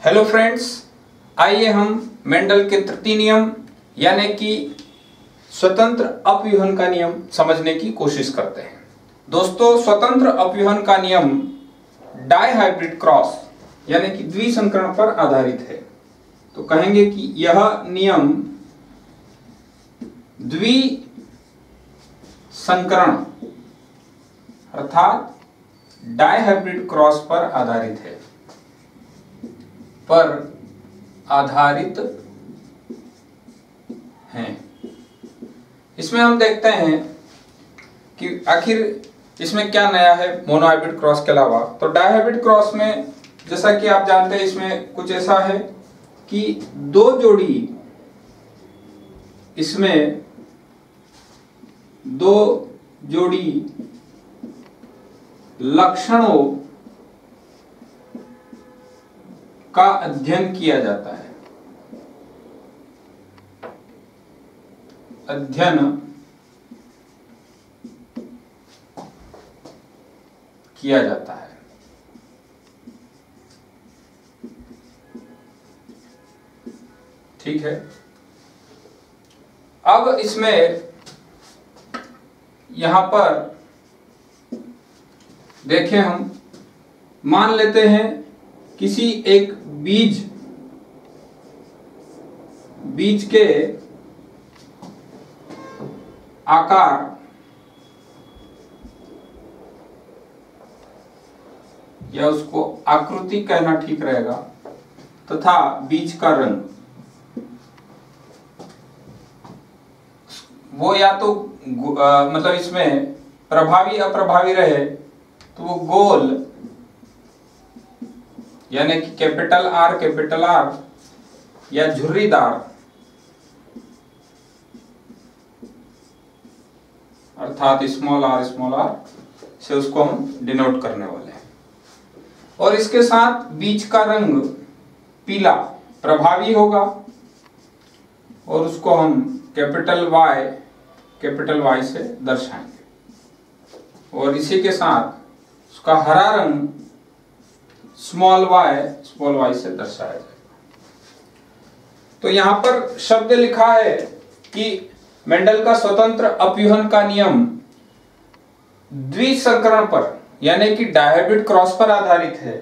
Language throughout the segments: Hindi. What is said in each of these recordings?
हेलो फ्रेंड्स, आइए हम मेंडल के तृतीय नियम यानी कि स्वतंत्र अपव्यूहन का नियम समझने की कोशिश करते हैं। दोस्तों, स्वतंत्र अपव्यूहन का नियम डायहाइब्रिड क्रॉस यानी कि द्विसंकरण पर आधारित है। तो कहेंगे कि यह नियम द्विसंकरण अर्थात डायहाइब्रिड क्रॉस पर आधारित है। इसमें हम देखते हैं कि आखिर इसमें क्या नया है मोनोहाइब्रिड क्रॉस के अलावा। तो डायहाइब्रिड क्रॉस में जैसा कि आप जानते हैं, इसमें कुछ ऐसा है कि दो जोड़ी लक्षणों का अध्ययन किया जाता है। अध्ययन किया जाता है। ठीक है। अब इसमें यहां पर देखें, हम मान लेते हैं किसी एक बीज के आकार या उसको आकृति कहना ठीक रहेगा तथा बीज का रंग, वो या तो मतलब इसमें प्रभावी अप्रभावी रहे तो वो गोल यानी कि कैपिटल आर या झुर्रीदार अर्थात स्मॉल आर से उसको हम डिनोट करने वाले हैं। और इसके साथ बीज का रंग पीला प्रभावी होगा और उसको हम कैपिटल वाई से दर्शाएंगे। और इसी के साथ उसका हरा रंग स्मॉल वाई से दर्शाया जाएगा। तो यहां पर शब्द लिखा है कि मेंडल का स्वतंत्र अपव्यूहन का नियम द्विसंकरण पर यानी कि डायहाइब्रिड क्रॉस पर आधारित है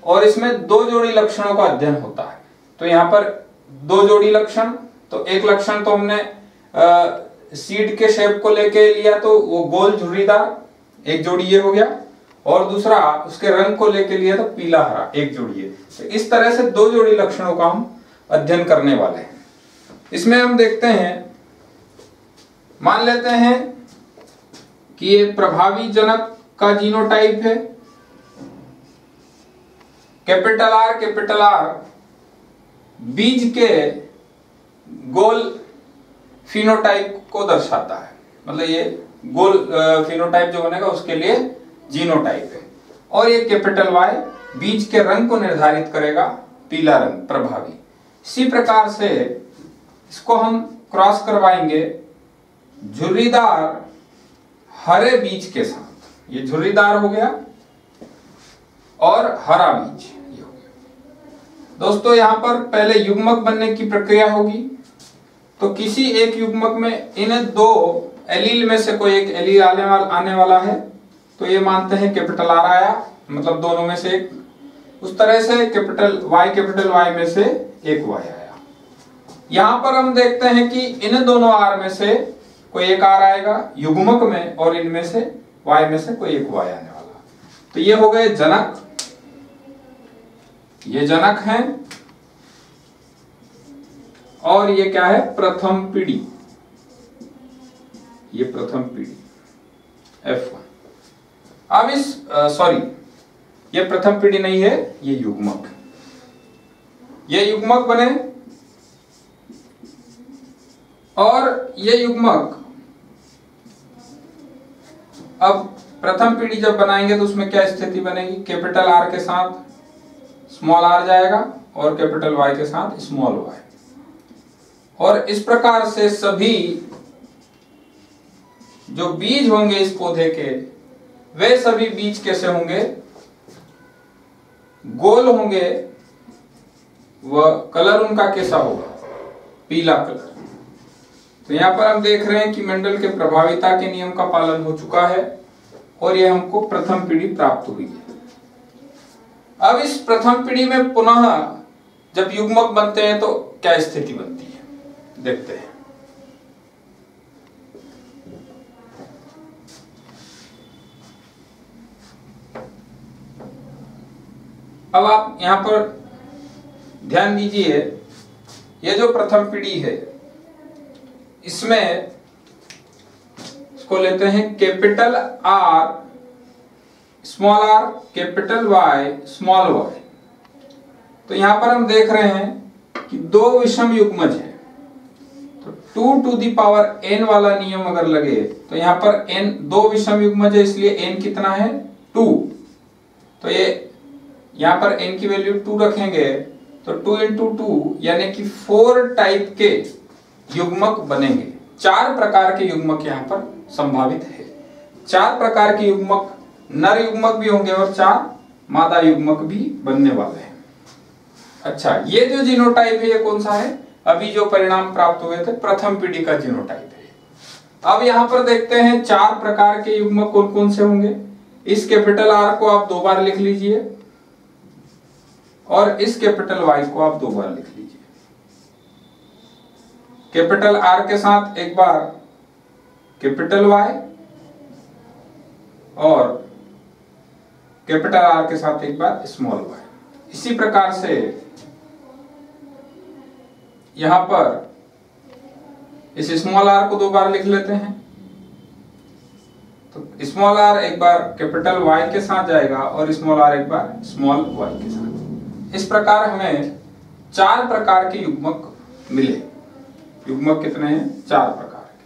और इसमें दो जोड़ी लक्षणों का अध्ययन होता है। तो यहां पर दो जोड़ी लक्षण, तो एक लक्षण तो हमने सीड के शेप को लेके लिया तो वो गोल झुर्रीदार, एक जोड़ी ये हो गया, और दूसरा उसके रंग को लेके लिया तो पीला हरा, एक जोड़ी है। तो इस तरह से दो जोड़ी लक्षणों का हम अध्ययन करने वाले हैं। इसमें हम देखते हैं, मान लेते हैं कि ये प्रभावी जनक का जीनोटाइप है। कैपिटल आर बीज के गोल फिनोटाइप को दर्शाता है, मतलब ये गोल फिनोटाइप जो बनेगा उसके लिए जीनोटाइप है। और ये कैपिटल वाई बीज के रंग को निर्धारित करेगा, पीला रंग प्रभावी। इसी प्रकार से इसको हम क्रॉस करवाएंगे झुर्रीदार हरे बीज के साथ। ये झुर्रीदार हो गया और हरा बीज ये हो गया। दोस्तों, यहां पर पहले युग्मक बनने की प्रक्रिया होगी। तो किसी एक युग्मक में इन दो एलील में से कोई एक एलील आने वाला है, तो ये मानते हैं कैपिटल आर आया, मतलब दोनों में से एक। उस तरह से कैपिटल वाई में से एक वाई आया। यहां पर हम देखते हैं कि इन दोनों आर में से कोई एक आर आएगा युग्मक में और इनमें से वाई में से कोई एक वाई आने वाला। तो ये हो गए जनक, ये जनक हैं। और ये क्या है? प्रथम पीढ़ी। ये प्रथम पीढ़ी F1। अब ये प्रथम पीढ़ी नहीं है, ये युग्मक। ये युग्मक बने और ये युग्मक अब प्रथम पीढ़ी जब बनाएंगे तो उसमें क्या स्थिति बनेगी? कैपिटल आर के साथ स्मॉल आर जाएगा और कैपिटल वाई के साथ स्मॉल वाई। और इस प्रकार से सभी जो बीज होंगे इस पौधे के, वे सभी बीज कैसे होंगे? गोल होंगे वह कलर उनका कैसा होगा, पीला कलर। तो यहाँ पर हम देख रहे हैं कि मेंडल के प्रभाविता के नियम का पालन हो चुका है और यह हमको प्रथम पीढ़ी प्राप्त हुई है। अब इस प्रथम पीढ़ी में पुनः जब युग्मक बनते हैं तो क्या स्थिति बनती है, देखते हैं। अब आप यहां पर ध्यान दीजिए, ये जो प्रथम पीढ़ी है इसमें इसको लेते हैं capital R small R, capital Y small Y. तो यहां पर हम देख रहे हैं कि दो विषम युग्मज है, तो 2 टू दी पावर n वाला नियम अगर लगे तो यहां पर n दो विषम युग्मज है, इसलिए n कितना है 2। तो ये यहां पर n की वैल्यू 2 रखेंगे तो 2 इंटू 2 यानी कि 4 टाइप के युग्मक बनेंगे। 4 प्रकार के युग्मक यहां पर संभावित है। 4 प्रकार के युग्मक, नर युग्मक भी होंगे और 4 मादा युग्मक भी बनने वाले हैं। अच्छा, ये जो जीनोटाइप है ये कौन सा है, अभी जो परिणाम प्राप्त हुए थे प्रथम पीढ़ी का जीनोटाइप है। अब यहां पर देखते हैं 4 प्रकार के युग्मक कौन कौन से होंगे। इस कैपिटल आर को आप 2 बार लिख लीजिए और इस कैपिटल वाई को आप 2 बार लिख लीजिए। कैपिटल आर के साथ एक बार कैपिटल वाई और कैपिटल आर के साथ एक बार स्मॉल वाई। इसी प्रकार से यहां पर इस स्मॉल आर को 2 बार लिख लेते हैं, तो स्मॉल आर एक बार कैपिटल वाई के साथ जाएगा और स्मॉल आर एक बार स्मॉल वाई के साथ। इस प्रकार हमें 4 प्रकार के युग्मक मिले। युग्मक कितने हैं, 4 प्रकार के।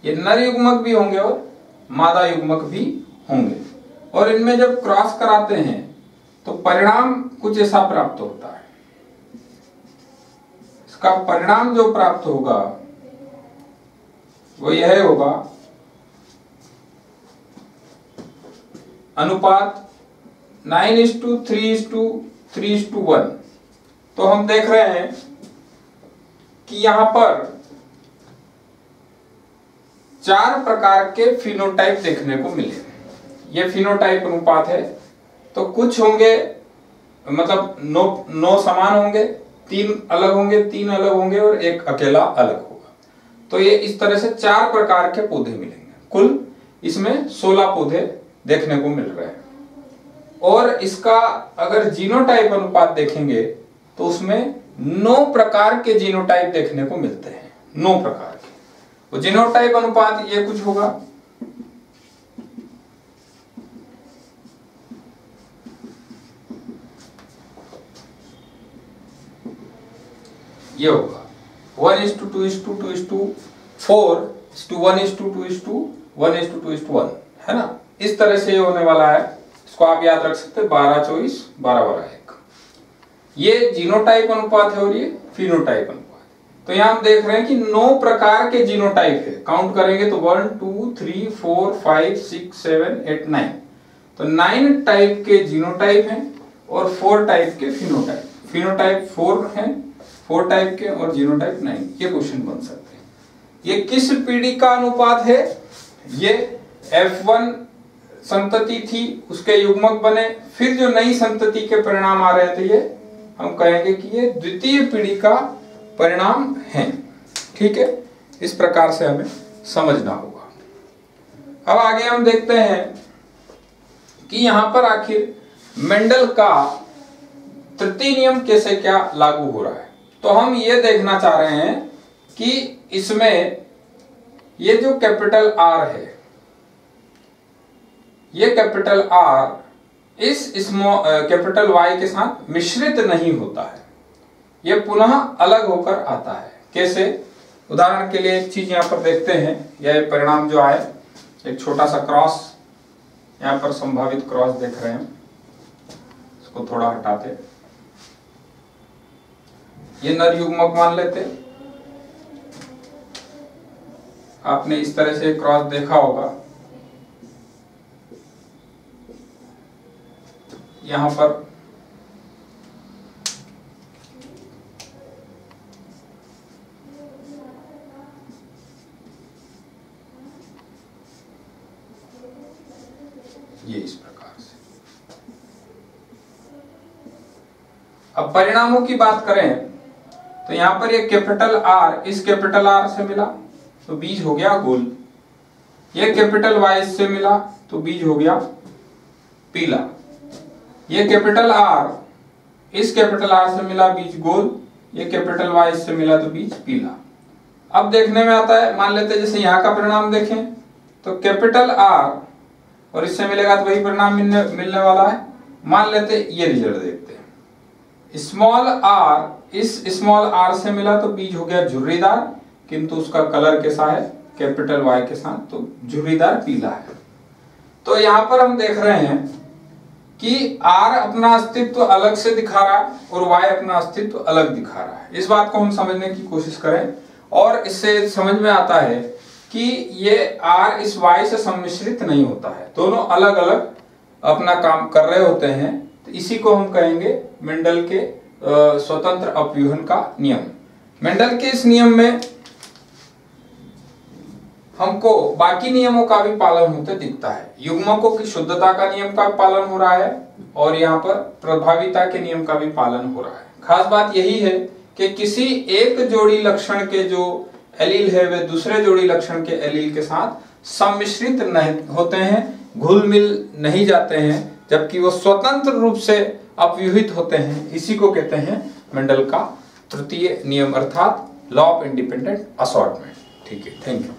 ये नर युग्मक भी होंगे और मादा युग्मक भी होंगे, और इनमें जब क्रॉस कराते हैं तो परिणाम कुछ ऐसा प्राप्त होता है। इसका परिणाम जो प्राप्त होगा वो यह होगा अनुपात 9:3:3:1। तो हम देख रहे हैं कि यहां पर 4 प्रकार के फिनोटाइप देखने को मिले। ये फिनोटाइप अनुपात है, तो कुछ होंगे मतलब 9 समान होंगे, 3 अलग होंगे, 3 अलग होंगे और एक अकेला अलग होगा। तो ये इस तरह से 4 प्रकार के पौधे मिलेंगे। कुल इसमें 16 पौधे देखने को मिल रहे हैं। और इसका अगर जीनोटाइप अनुपात देखेंगे तो उसमें 9 प्रकार के जीनोटाइप देखने को मिलते हैं। 9 प्रकार के वो जीनोटाइप अनुपात ये कुछ होगा। ये होगा 1:2:2:4:1:2:1 है ना। इस तरह से ये होने वाला है। इसको आप याद रख सकते हैं 12:24:12:1। ये जीनोटाइप अनुपात है और ये फिनोटाइप अनुपात। तो यहां हम देख रहे हैं कि 9 प्रकार के जीनोटाइप है। काउंट करेंगे तो 1 2 3 4 5 6 7 8 9। तो 9 टाइप के जीनोटाइप हैं और 4 टाइप के फिनोटाइप। फिनोटाइप 4 हैं, 4 टाइप के, और जीनोटाइप 9। ये क्वेश्चन बन सकते हैं। ये किस पीढ़ी का अनुपात है, ये F1 संतति थी, उसके युग्मक बने, फिर जो नई संतति के परिणाम आ रहे थे ये हम कहेंगे कि ये द्वितीय पीढ़ी का परिणाम है। ठीक है, इस प्रकार से हमें समझना होगा। अब आगे हम देखते हैं कि यहां पर आखिर मेंडल का तृतीय नियम कैसे क्या लागू हो रहा है। तो हम ये देखना चाह रहे हैं कि इसमें ये जो कैपिटल आर है, ये कैपिटल आर इस कैपिटल वाई के साथ मिश्रित नहीं होता है, ये पुनः अलग होकर आता है। कैसे, उदाहरण के लिए एक चीज यहां पर देखते हैं। यह परिणाम जो आए, एक छोटा सा क्रॉस यहां पर संभावित क्रॉस देख रहे हैं, इसको थोड़ा हटाते, ये नर युग्मक मान लेते। आपने इस तरह से क्रॉस देखा होगा। यहां पर ये इस प्रकार से। अब परिणामों की बात करें तो यहां पर ये कैपिटल आर इस कैपिटल आर से मिला तो बीज हो गया गोल, ये कैपिटल वाई से मिला तो बीज हो गया पीला, ये कैपिटल आर इस कैपिटल आर से मिला बीज गोल, ये कैपिटल वाई से मिला तो बीज पीला। अब देखने में आता है, मान लेते हैं जैसे यहां का परिणाम देखें तो कैपिटल आर और इससे मिलेगा तो वही परिणाम मिलने वाला है। मान लेते ये रिजल्ट देखते हैं, स्मॉल आर इस स्मॉल आर से मिला तो बीज हो गया झुर्रीदार, किंतु उसका कलर कैसा है कैपिटल वाई के साथ, तो झुर्रीदार पीला है। तो यहां पर हम देख रहे हैं कि आर अपना अस्तित्व अलग से दिखा रहा है और वाई अपना अस्तित्व अलग दिखा रहा है। इस बात को हम समझने की कोशिश करें और इससे समझ में आता है कि ये आर इस वाई से सम्मिश्रित नहीं होता है, दोनों अलग अलग अपना काम कर रहे होते हैं। तो इसी को हम कहेंगे मेंडल के स्वतंत्र अपव्यूहन का नियम। मेंडल के इस नियम में हमको बाकी नियमों का भी पालन होते दिखता है। युग्मकों की शुद्धता का नियम का पालन हो रहा है और यहाँ पर प्रभाविता के नियम का भी पालन हो रहा है। खास बात यही है कि किसी एक जोड़ी लक्षण के जो एलील है वे दूसरे जोड़ी लक्षण के एलील के साथ सम्मिश्रित नहीं होते हैं, घुल मिल नहीं जाते हैं, जबकि वो स्वतंत्र रूप से अपव्यूहित होते हैं। इसी को कहते हैं मेंडल का तृतीय नियम अर्थात लॉ ऑफ इंडिपेंडेंट असॉर्टमेंट। ठीक है, थैंक यू।